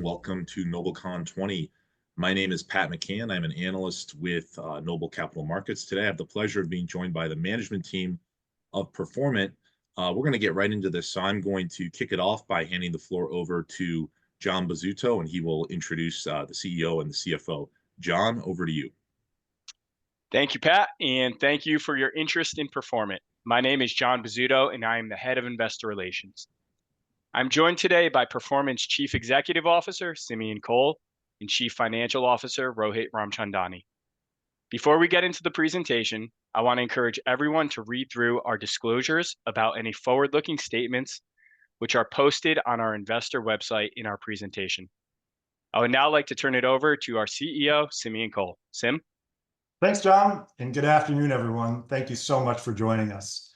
and welcome to NobleCon20. My name is Pat McCann. I'm an analyst with Noble Capital Markets. Today, I have the pleasure of being joined by the management team of Performant. We're going to get right into this, so I'm going to kick it off by handing the floor over to John Bizzuto, and he will introduce the CEO and the CFO. John, over to you. Thank you, Pat, and thank you for your interest in Performant. My name is John Bizzuto, and I am the head of investor relations. I'm joined today by Performant's Chief Executive Officer, Simeon Cole, and Chief Financial Officer, Rohit Ramchandani. Before we get into the presentation, I want to encourage everyone to read through our disclosures about any forward-looking statements, which are posted on our investor website in our presentation. I would now like to turn it over to our CEO, Simeon Cole. Sim? Thanks, John, and good afternoon, everyone. Thank you so much for joining us.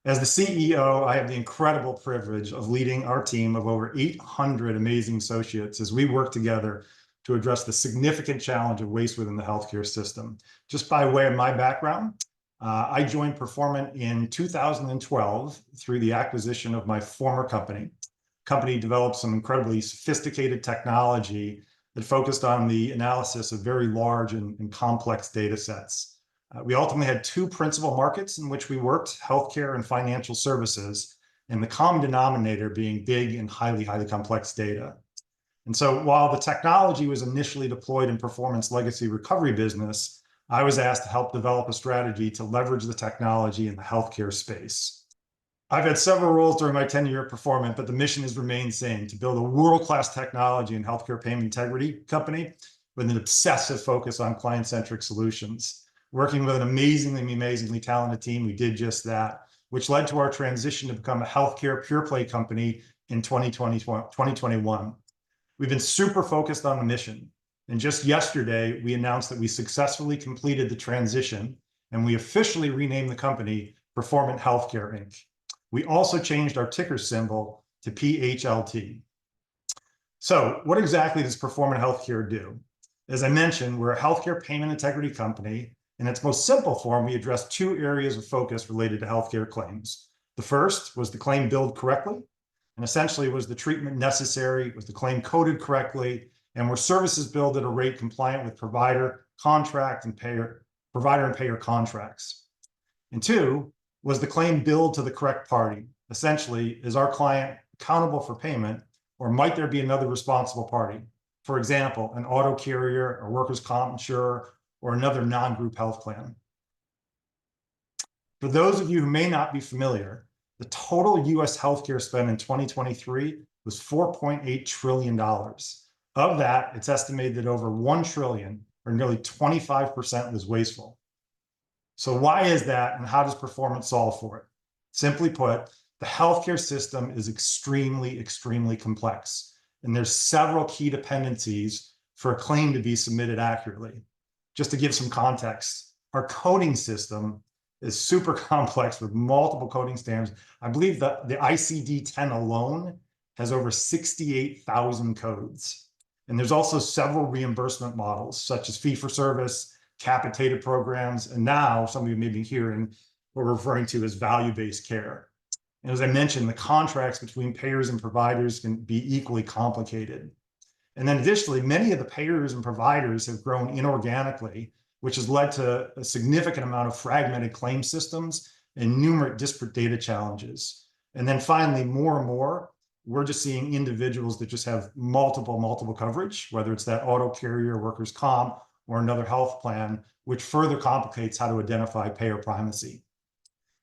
As the CEO, I have the incredible privilege of leading our team of over 800 amazing associates as we work together to address the significant challenge of waste within the healthcare system. Just by way of my background, I joined Performant in 2012 through the acquisition of my former company. The company developed some incredibly sophisticated technology that focused on the analysis of very large and complex data sets. We ultimately had two principal markets in which we worked, healthcare and financial services, and the common denominator being big and highly complex data. And so while the technology was initially deployed in Performant's legacy recovery business, I was asked to help develop a strategy to leverage the technology in the healthcare space. I've had several roles during my tenure at Performant, but the mission has remained the same: to build a world-class technology and healthcare payment integrity company with an obsessive focus on client-centric solutions. Working with an amazingly talented team, we did just that, which led to our transition to become a healthcare pure-play company in 2021. We've been super focused on the mission, and just yesterday, we announced that we successfully completed the transition, and we officially renamed the company Performant Healthcare, Inc. We also changed our ticker symbol to PHLT. So what exactly does Performant Healthcare do? As I mentioned, we're a healthcare payment integrity company. In its most simple form, we address two areas of focus related to healthcare claims. The first was the claim billed correctly, and essentially was the treatment necessary, was the claim coded correctly, and were services billed at a rate compliant with provider and payer contracts. And two was the claim billed to the correct party. Essentially, is our client accountable for payment, or might there be another responsible party? For example, an auto carrier, a workers' comp insurer, or another non-group health plan. For those of you who may not be familiar, the total US healthcare spend in 2023 was $4.8 trillion. Of that, it's estimated that over $1 trillion, or nearly 25%, was wasteful. So why is that, and how does Performant solve for it? Simply put, the healthcare system is extremely complex, and there's several key dependencies for a claim to be submitted accurately. Just to give some context, our coding system is super complex with multiple coding standards. I believe that the ICD-10 alone has over 68,000 codes. And there's also several reimbursement models, such as fee-for-service, capitated programs, and now some of you may be hearing what we're referring to as value-based care. And as I mentioned, the contracts between payers and providers can be equally complicated. And then additionally, many of the payers and providers have grown inorganically, which has led to a significant amount of fragmented claim systems and numerous disparate data challenges. And then finally, more and more, we're just seeing individuals that just have multiple coverage, whether it's that auto carrier, workers' comp, or another health plan, which further complicates how to identify payer primacy.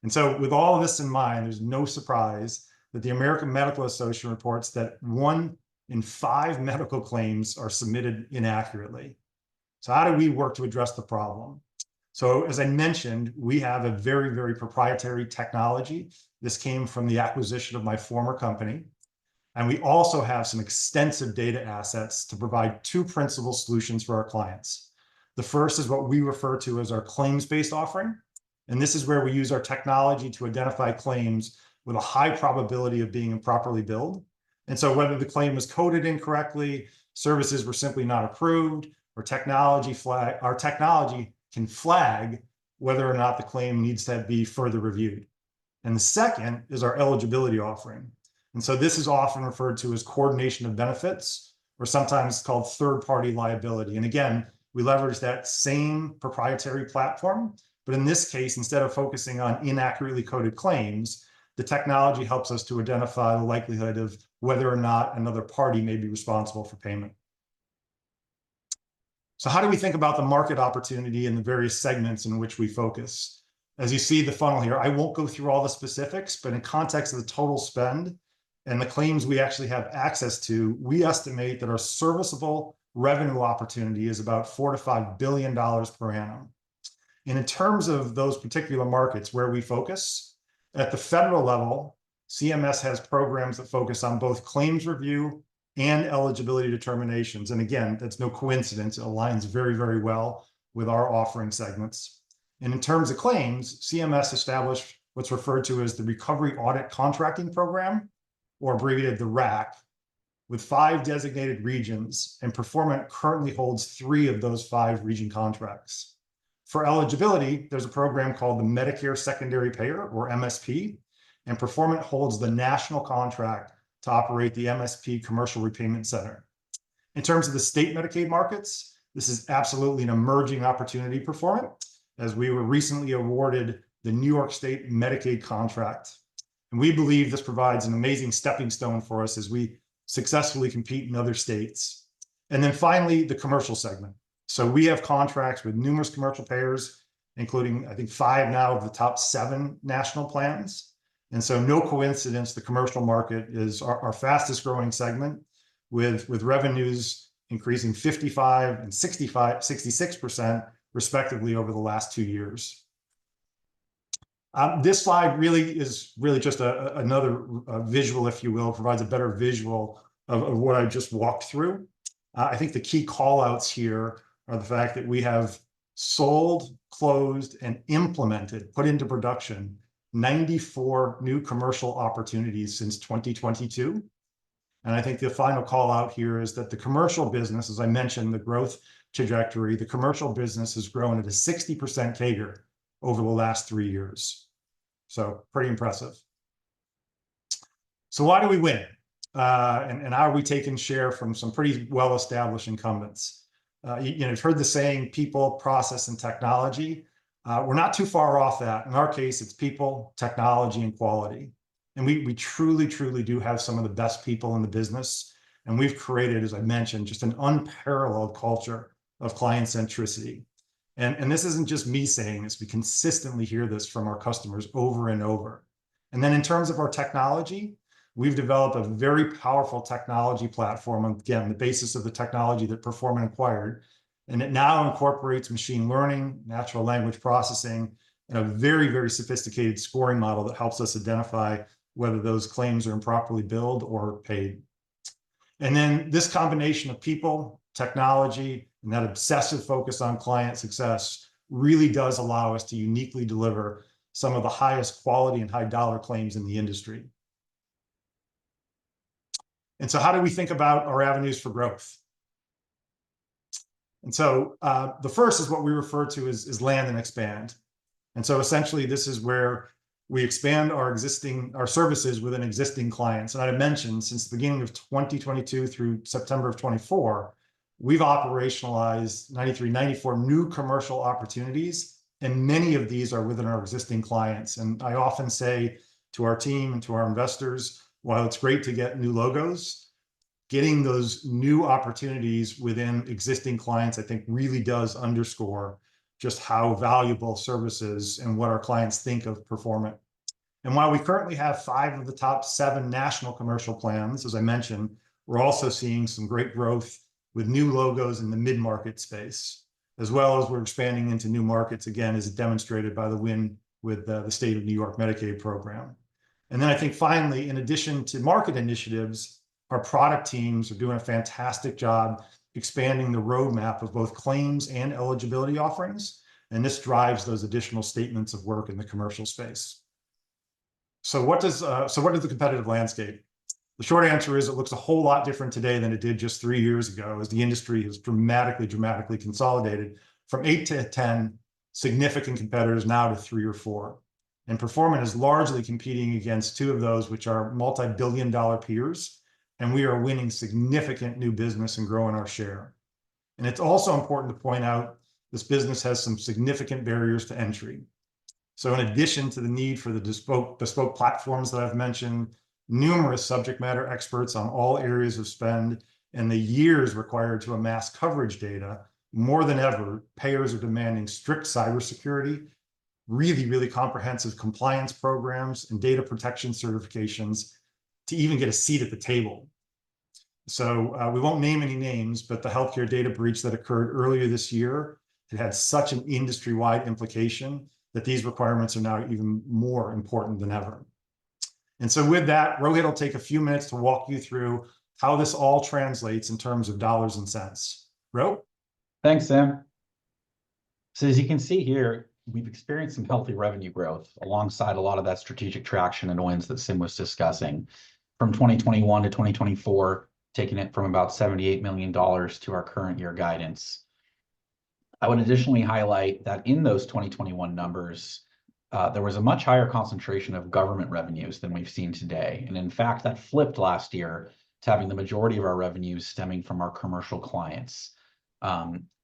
And so with all of this in mind, there's no surprise that the American Medical Association reports that 1 in 5 medical claims are submitted inaccurately. So how do we work to address the problem? So as I mentioned, we have a very proprietary technology. This came from the acquisition of my former company. And we also have some extensive data assets to provide two principal solutions for our clients. The first is what we refer to as our claims-based offering. And this is where we use our technology to identify claims with a high probability of being improperly billed. And so whether the claim was coded incorrectly, services were simply not approved, or our technology can flag whether or not the claim needs to be further reviewed. And the second is our eligibility offering. And so this is often referred to as coordination of benefits, or sometimes called third-party liability. And again, we leverage that same proprietary platform, but in this case, instead of focusing on inaccurately coded claims, the technology helps us to identify the likelihood of whether or not another party may be responsible for payment. So how do we think about the market opportunity in the various segments in which we focus? As you see the funnel here, I won't go through all the specifics, but in context of the total spend and the claims we actually have access to, we estimate that our serviceable revenue opportunity is about $4 to $5 billion per annum. And in terms of those particular markets where we focus, at the federal level, CMS has programs that focus on both claims review and eligibility determinations. And again, that's no coincidence. It aligns very, very well with our offering segments. And in terms of claims, CMS established what's referred to as the Recovery Audit Contracting Program, or abbreviated the RAC, with 5 designated regions, and Performant currently holds 3 of those 5 region contracts. For eligibility, there's a program called the Medicare Secondary Payer, or MSP, and Performant holds the national contract to operate the MSP Commercial Repayment Center. In terms of the state Medicaid markets, this is absolutely an emerging opportunity for Performant, as we were recently awarded the New York State Medicaid contract. And we believe this provides an amazing stepping stone for us as we successfully compete in other states. And then finally, the commercial segment. So we have contracts with numerous commercial payers, including, I think, 5 now of the top 7 national plans. And so no coincidence, the commercial market is our fastest growing segment, with revenues increasing 55 and 66% respectively over the last 2 years. This slide is just another visual, if you will, provides a better visual of what I just walked through. I think the key call outs here are the fact that we have sold, closed, and implemented, put into production, 94 new commercial opportunities since 2022. And I think the final call out here is that the commercial business, as I mentioned, the growth trajectory, the commercial business has grown at a 60% CAGR over the last 3 years. So pretty impressive. So why do we win? And how are we taking share from some pretty well-established incumbents? You've heard the saying, people, process, and technology. We're not too far off that. In our case, it's people, technology, and quality. And we truly, truly do have some of the best people in the business. And we've created, as I mentioned, just an unparalleled culture of client centricity. And this isn't just me saying this. We consistently hear this from our customers over and over. And then in terms of our technology, we've developed a very powerful technology platform, again, the basis of the technology that Performant acquired. And it now incorporates machine learning, natural language processing, and a very, very sophisticated scoring model that helps us identify whether those claims are improperly billed or paid. And then this combination of people, technology, and that obsessive focus on client success really does allow us to uniquely deliver some of the highest quality and high dollar claims in the industry. And so how do we think about our avenues for growth? And so the first is what we refer to as land and expand. And so essentially, this is where we expand our services within existing clients. And I mentioned since the beginning of 2022 through September of 24, we've operationalized 94 new commercial opportunities, and many of these are within our existing clients. And I often say to our team and to our investors, while it's great to get new logos, getting those new opportunities within existing clients, I think really does underscore just how valuable services and what our clients think of Performant. And while we currently have 5 of the top 7 national commercial plans, as I mentioned, we're also seeing some great growth with new logos in the mid-market space, as well as we're expanding into new markets, again, as demonstrated by the win with the state of New York Medicaid program. And then I think finally, in addition to market initiatives, our product teams are doing a fantastic job expanding the roadmap of both claims and eligibility offerings. And this drives those additional statements of work in the commercial space. So what is the competitive landscape? The short answer is it looks a whole lot different today than it did just 3 years ago, as the industry has dramatically consolidated from 8 to 10 significant competitors now to 3 or 4. And Performant is largely competing against 2 of those, which are multi-billion-dollar peers. and we are winning significant new business and growing our share. And it's also important to point out this business has some significant barriers to entry. So in addition to the need for the bespoke platforms that I've mentioned, numerous subject matter experts on all areas of spend, and the years required to amass coverage data, more than ever, payers are demanding strict cybersecurity, really comprehensive compliance programs, and data protection certifications to even get a seat at the table. So we won't name any names, but the healthcare data breach that occurred earlier this year, it had such an industry-wide implication that these requirements are now even more important than ever. And so with that, Rohit will take a few minutes to walk you through how this all translates in terms of dollars and cents. Ro? Thanks, Sam. So as you can see here, we've experienced some healthy revenue growth alongside a lot of that strategic traction and wins that Sim was discussing. From 2021 to 2024, taking it from about $78 million to our current year guidance. I would additionally highlight that in those 2021 numbers, there was a much higher concentration of government revenues than we've seen today. And in fact, that flipped last year to having the majority of our revenues stemming from our commercial clients.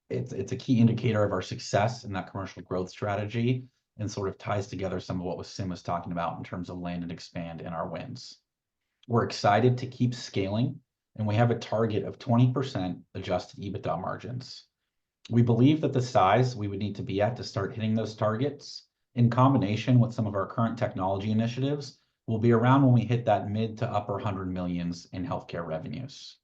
It's a key indicator of our success in that commercial growth strategy and sort of ties together some of what Sim was talking about in terms of land and expand in our wins. We're excited to keep scaling, and we have a target of 20% adjusted EBITDA margins. We believe that the size we would need to be at to start hitting those targets, in combination with some of our current technology initiatives, will be around when we hit that mid to upper 100 millions in healthcare revenues.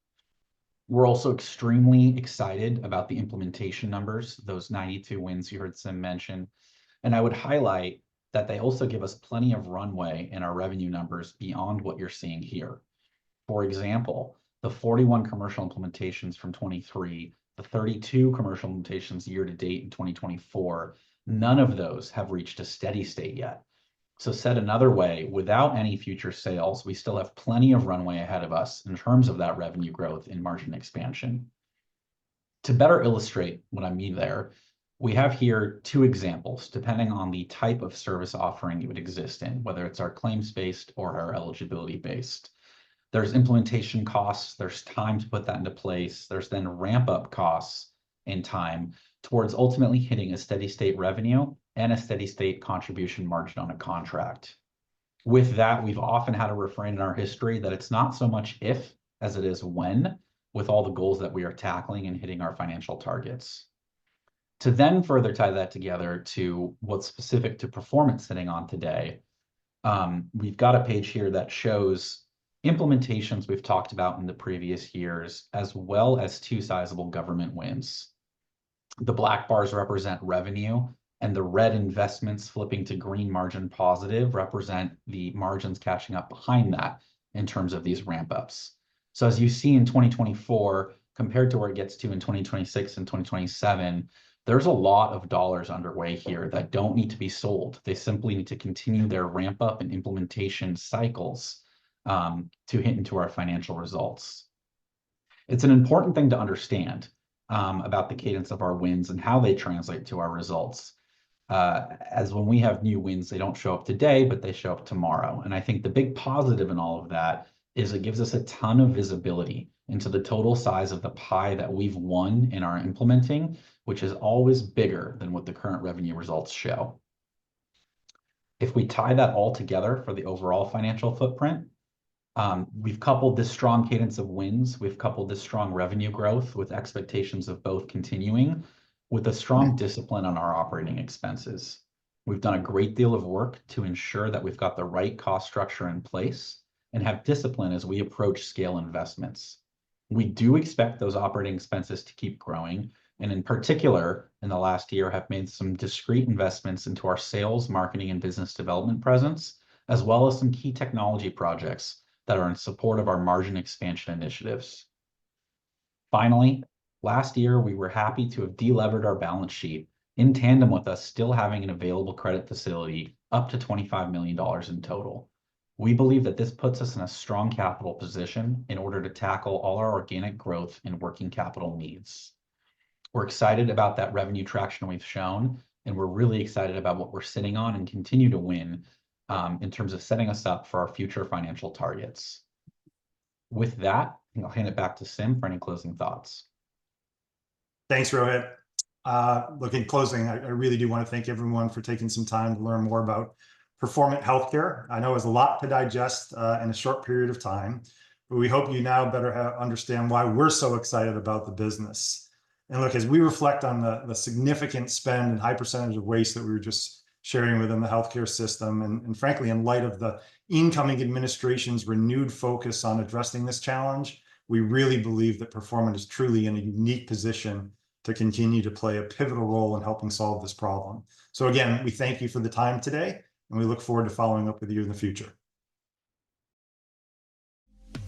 We're also extremely excited about the implementation numbers, those 92 wins you heard Sim mention. And I would highlight that they also give us plenty of runway in our revenue numbers beyond what you're seeing here. For example, the 41 commercial implementations from 23, the 32 commercial implementations year to date in 2024, none of those have reached a steady state yet. So said another way, without any future sales, we still have plenty of runway ahead of us in terms of that revenue growth and margin expansion. To better illustrate what I mean there, we have here two examples, depending on the type of service offering it would exist in, whether it's our claims-based or our eligibility-based. There's implementation costs, there's time to put that into place, there's then ramp-up costs and time towards ultimately hitting a steady state revenue and a steady state contribution margin on a contract. With that, we've often had a refrain in our history that it's not so much if as it is when, with all the goals that we are tackling and hitting our financial targets. To then further tie that together to what's specific to Performant sitting on today, we've got a page here that shows implementations we've talked about in the previous years, as well as two sizable government wins. The black bars represent revenue, and the red investments flipping to green margin positive represent the margins catching up behind that in terms of these ramp ups. So as you see in 2024, compared to where it gets to in 2026 and 2027, there's a lot of dollars underway here that don't need to be sold. They simply need to continue their ramp up and implementation cycles to hit into our financial results. It's an important thing to understand about the cadence of our wins and how they translate to our results. As when we have new wins, they don't show up today, but they show up tomorrow. And I think the big positive in all of that is it gives us a ton of visibility into the total size of the pie that we've won in our implementing, which is always bigger than what the current revenue results show. If we tie that all together for the overall financial footprint, we've coupled this strong cadence of wins, we've coupled this strong revenue growth with expectations of both continuing with a strong discipline on our operating expenses. We've done a great deal of work to ensure that we've got the right cost structure in place and have discipline as we approach scale investments. We do expect those operating expenses to keep growing, and in particular, in the last year, have made some discrete investments into our sales, marketing, and business development presence, as well as some key technology projects that are in support of our margin expansion initiatives. Finally, last year, we were happy to have delevered our balance sheet in tandem with us still having an available credit facility up to $25 million in total. We believe that this puts us in a strong capital position in order to tackle all our organic growth and working capital needs. We're excited about that revenue traction we've shown, and we're really excited about what we're sitting on and continue to win in terms of setting us up for our future financial targets. With that, I think I'll hand it back to Sim for any closing thoughts. Thanks, Rohit. Look, in closing, I really do want to thank everyone for taking some time to learn more about Performant Healthcare. I know it's a lot to digest in a short period of time, but we hope you now better understand why we're so excited about the business. And look, as we reflect on the significant spend and high percentage of waste that we were just sharing within the healthcare system, and frankly, in light of the incoming administration's renewed focus on addressing this challenge, we really believe that Performant is truly in a unique position to continue to play a pivotal role in helping solve this problem. So again, we thank you for the time today, and we look forward to following up with you in the future.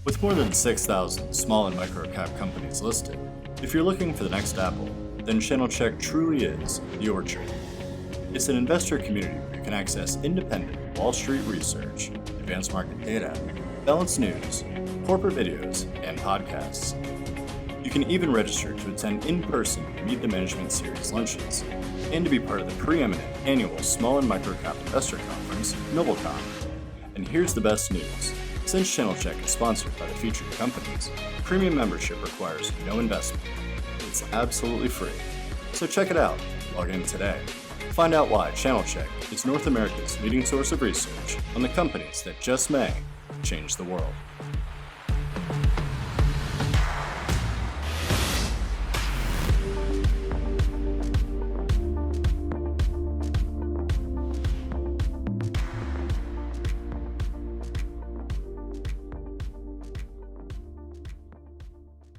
With more than 6,000 small and micro-cap companies listed, if you're looking for the next Apple, then ChannelCheck truly is your choice. It's an investor community where you can access independent Wall Street research, advanced market data, balanced news, corporate videos, and podcasts. You can even register to attend in-person Meet the Management Series luncheons, and to be part of the preeminent annual Small and Micro-Cap Investor Conference, NobleCon. And here's the best news. Since ChannelCheck is sponsored by the featured companies, premium membership requires no investment. It's absolutely free. So check it out. Log in today. Find out why ChannelCheck is North America's leading source of research on the companies that just may change the world.